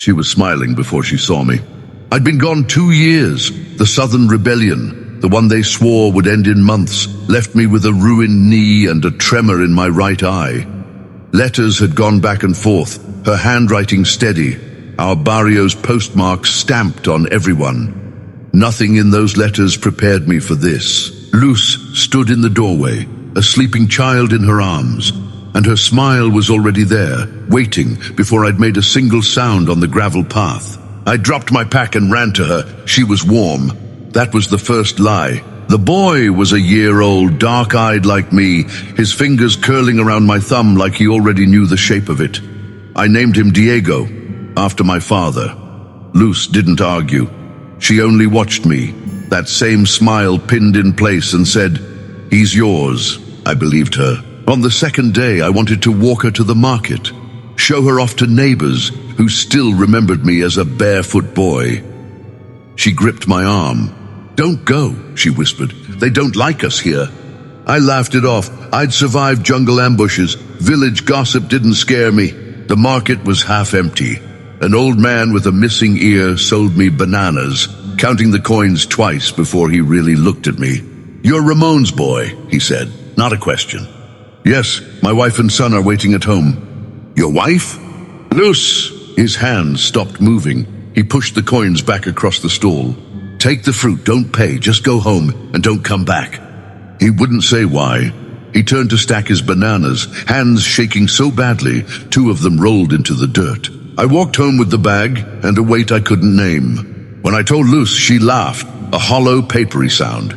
She was smiling before she saw me. I'd been gone 2 years. The Southern Rebellion, the one they swore would end in months, left me with a ruined knee and a tremor in my right eye. Letters had gone back and forth, her handwriting steady, our barrio's postmarks stamped on everyone. Nothing in those letters prepared me for this. Luz stood in the doorway, a sleeping child in her arms, and her smile was already there, waiting before I'd made a single sound on the gravel path. I dropped my pack and ran to her. She was warm. That was the first lie. The boy was a year old, dark-eyed like me, his fingers curling around my thumb like he already knew the shape of it. I named him Diego, after my father. Luz didn't argue. She only watched me, that same smile pinned in place, and said, "He's yours." I believed her. On the second day, I wanted to walk her to the market, show her off to neighbors who still remembered me as a barefoot boy. She gripped my arm. "Don't go," she whispered. "They don't like us here." I laughed it off. I'd survived jungle ambushes. Village gossip didn't scare me. The market was half empty. An old man with a missing ear sold me bananas, counting the coins twice before he really looked at me. "You're Ramon's boy," he said. "Not a question." "Yes, my wife and son are waiting at home." "Your wife?" "Luz." His hands stopped moving. He pushed the coins back across the stall. "Take the fruit, don't pay, just go home and don't come back." He wouldn't say why. He turned to stack his bananas, hands shaking so badly, 2 of them rolled into the dirt. I walked home with the bag and a weight I couldn't name. When I told Luz, she laughed, a hollow, papery sound.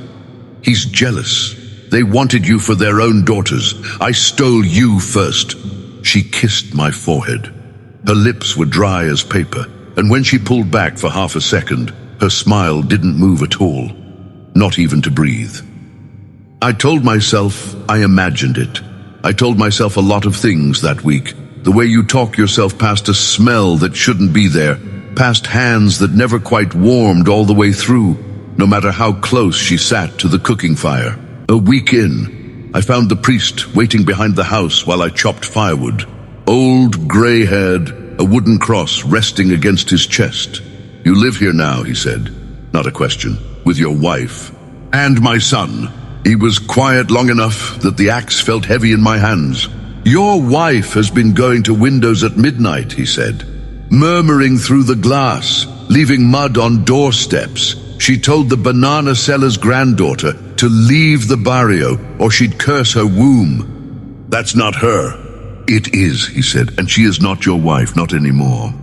"He's jealous. They wanted you for their own daughters. I stole you first." She kissed my forehead. Her lips were dry as paper, and when she pulled back for half a second, her smile didn't move at all, not even to breathe. I told myself I imagined it. I told myself a lot of things that week. The way you talk yourself past a smell that shouldn't be there, past hands that never quite warmed all the way through, no matter how close she sat to the cooking fire. A week in, I found the priest waiting behind the house while I chopped firewood. Old, gray-haired, a wooden cross resting against his chest. "You live here now," he said. Not a question. "With your wife. And my son." He was quiet long enough that the axe felt heavy in my hands. "Your wife has been going to windows at midnight," he said, "murmuring through the glass, leaving mud on doorsteps. She told the banana seller's granddaughter to leave the barrio or she'd curse her womb." "That's not her." "It is," he said, "and she is not your wife, not anymore."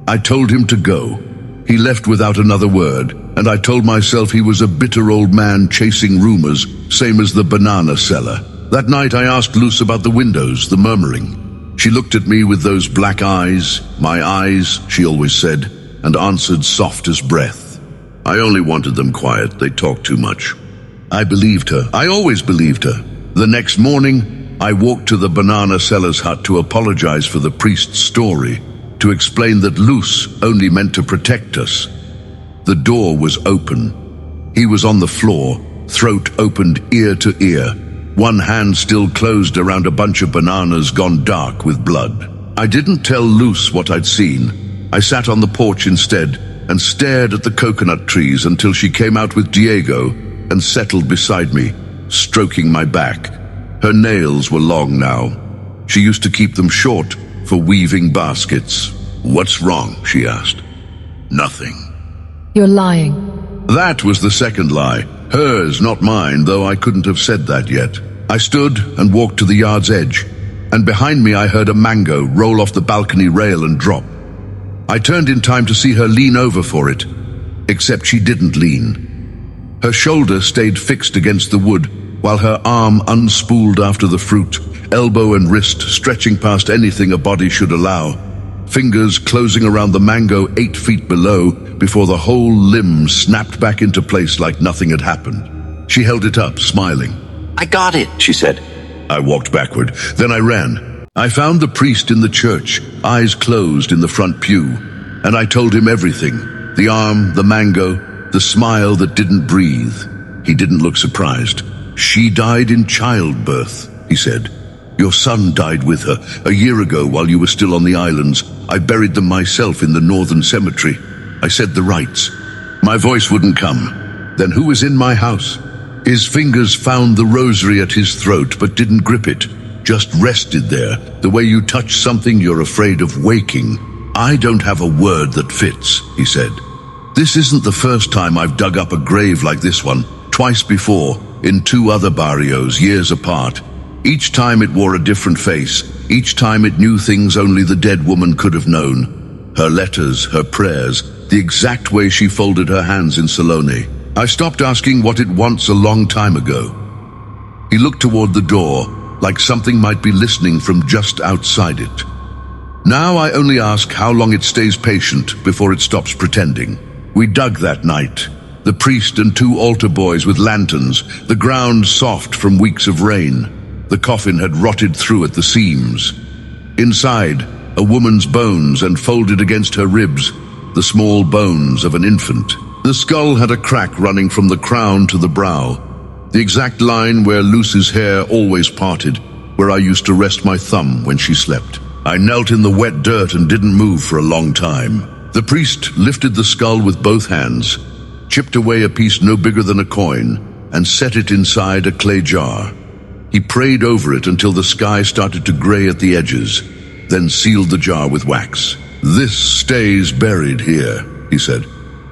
I told him to go. He left without another word, and I told myself he was a bitter old man chasing rumors, same as the banana seller. That night I asked Luz about the windows, the murmuring. She looked at me with those black eyes, my eyes, she always said, and answered soft as breath. I only wanted them quiet, they talked too much. I believed her. I always believed her. The next morning, I walked to the banana seller's hut to apologize for the priest's story, to explain that Luz only meant to protect us. The door was open. He was on the floor, throat opened ear to ear, one hand still closed around a bunch of bananas gone dark with blood. I didn't tell Luz what I'd seen. I sat on the porch instead and stared at the coconut trees until she came out with Diego and settled beside me, stroking my back. Her nails were long now. She used to keep them short for weaving baskets. "What's wrong?" she asked. "Nothing." "You're lying." That was the second lie. Hers, not mine, though I couldn't have said that yet. I stood and walked to the yard's edge, and behind me I heard a mango roll off the balcony rail and drop. I turned in time to see her lean over for it, except she didn't lean. Her shoulder stayed fixed against the wood, while her arm unspooled after the fruit, elbow and wrist stretching past anything a body should allow, fingers closing around the mango 8 feet below before the whole limb snapped back into place like nothing had happened. She held it up, smiling. "I got it," she said. I walked backward, then I ran. I found the priest in the church, eyes closed in the front pew, and I told him everything. The arm, the mango, the smile that didn't breathe. He didn't look surprised. "She died in childbirth," he said. Your son died with her a year ago while you were still on the islands. I buried them myself in the northern cemetery. I said the rites. My voice wouldn't come. Then who was in my house? His fingers found the rosary at his throat but didn't grip it. Just rested there, the way you touch something you're afraid of waking. I don't have a word that fits, he said. This isn't the first time I've dug up a grave like this one. Twice before, in 2 other barrios, years apart. Each time it wore a different face. Each time it knew things only the dead woman could have known. Her letters, her prayers, the exact way she folded her hands in Salome. I stopped asking what it wants a long time ago. He looked toward the door, like something might be listening from just outside it. Now I only ask how long it stays patient before it stops pretending. We dug that night. The priest and 2 altar boys with lanterns, the ground soft from weeks of rain. The coffin had rotted through at the seams. Inside, a woman's bones, and folded against her ribs, the small bones of an infant. The skull had a crack running from the crown to the brow, the exact line where Lucy's hair always parted, where I used to rest my thumb when she slept. I knelt in the wet dirt and didn't move for a long time. The priest lifted the skull with both hands, chipped away a piece no bigger than a coin, and set it inside a clay jar. He prayed over it until the sky started to gray at the edges, then sealed the jar with wax. This stays buried here, he said,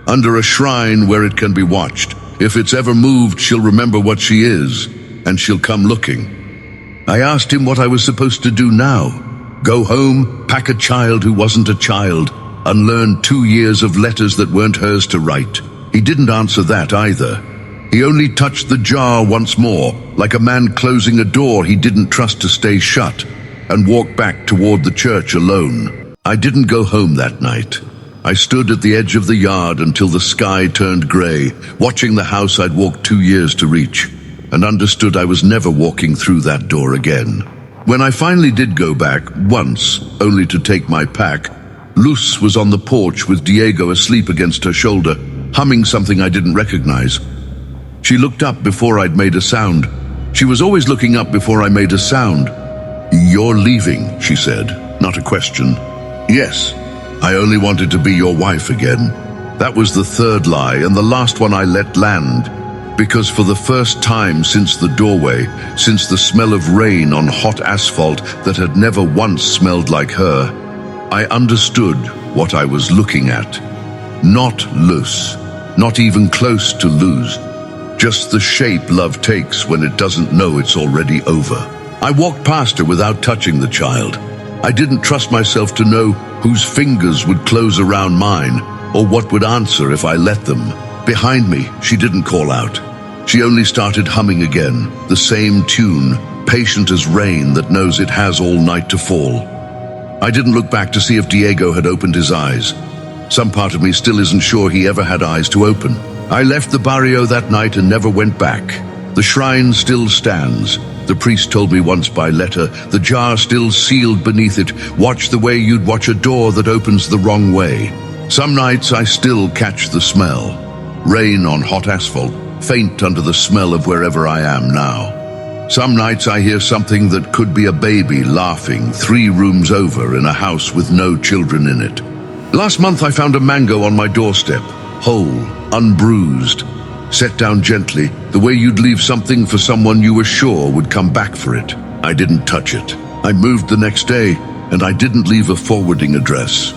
under a shrine where it can be watched. If it's ever moved, she'll remember what she is, and she'll come looking. I asked him what I was supposed to do now. Go home, pack a child who wasn't a child, unlearn 2 years of letters that weren't hers to write. He didn't answer that either. He only touched the jar once more, like a man closing a door he didn't trust to stay shut, and walked back toward the church alone. I didn't go home that night. I stood at the edge of the yard until the sky turned gray, watching the house I'd walked 2 years to reach, and understood I was never walking through that door again. When I finally did go back, once, only to take my pack, Luz was on the porch with Diego asleep against her shoulder, humming something I didn't recognize. She looked up before I'd made a sound. She was always looking up before I made a sound. "You're leaving," she said, not a question. "Yes. I only wanted to be your wife again." That was the 3rd lie and the last one I let land, because for the first time since the doorway, since the smell of rain on hot asphalt that had never once smelled like her, I understood what I was looking at. Not Luz, not even close to Luz, just the shape love takes when it doesn't know it's already over. I walked past her without touching the child. I didn't trust myself to know whose fingers would close around mine, or what would answer if I let them. Behind me, she didn't call out. She only started humming again, the same tune, patient as rain that knows it has all night to fall. I didn't look back to see if Diego had opened his eyes. Some part of me still isn't sure he ever had eyes to open. I left the barrio that night and never went back. The shrine still stands. The priest told me once by letter, the jar still sealed beneath it. Watch the way you'd watch a door that opens the wrong way. Some nights I still catch the smell. Rain on hot asphalt, faint under the smell of wherever I am now. Some nights I hear something that could be a baby laughing 3 rooms over in a house with no children in it. Last month I found a mango on my doorstep, whole, unbruised, set down gently, the way you'd leave something for someone you were sure would come back for it. I didn't touch it. I moved the next day, and I didn't leave a forwarding address.